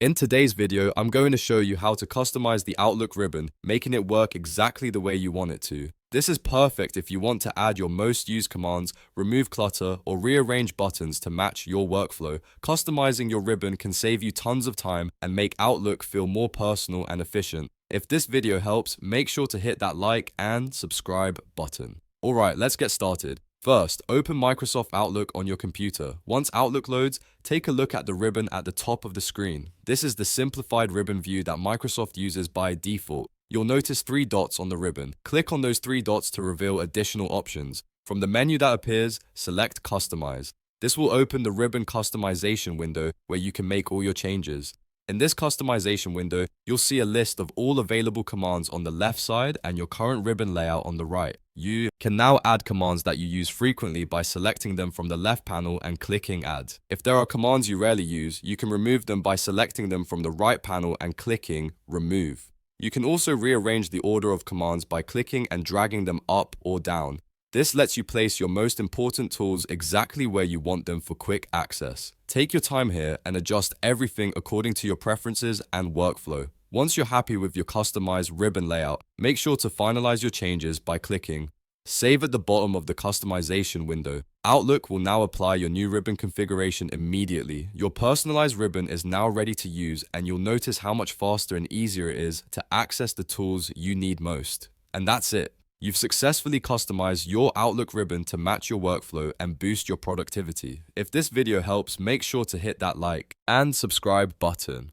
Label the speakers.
Speaker 1: In today's video, I'm going to show you how to customize the Outlook ribbon, making it work exactly the way you want it to. This is perfect if you want to add your most used commands, remove clutter, or rearrange buttons to match your workflow. Customizing your ribbon can save you tons of time and make Outlook feel more personal and efficient. If this video helps, make sure to hit that like and subscribe button. Alright, let's get started. First, open Microsoft Outlook on your computer. Once Outlook loads, take a look at the ribbon at the top of the screen. This is the simplified ribbon view that Microsoft uses by default. You'll notice 3 dots on the ribbon. Click on those 3 dots to reveal additional options. From the menu that appears, select Customize. This will open the ribbon customization window where you can make all your changes. In this customization window, you'll see a list of all available commands on the left side and your current ribbon layout on the right. You can now add commands that you use frequently by selecting them from the left panel and clicking Add. If there are commands you rarely use, you can remove them by selecting them from the right panel and clicking Remove. You can also rearrange the order of commands by clicking and dragging them up or down. This lets you place your most important tools exactly where you want them for quick access. Take your time here and adjust everything according to your preferences and workflow. Once you're happy with your customized ribbon layout, make sure to finalize your changes by clicking Save at the bottom of the customization window. Outlook will now apply your new ribbon configuration immediately. Your personalized ribbon is now ready to use, and you'll notice how much faster and easier it is to access the tools you need most. And that's it. You've successfully customized your Outlook ribbon to match your workflow and boost your productivity. If this video helps, make sure to hit that like and subscribe button.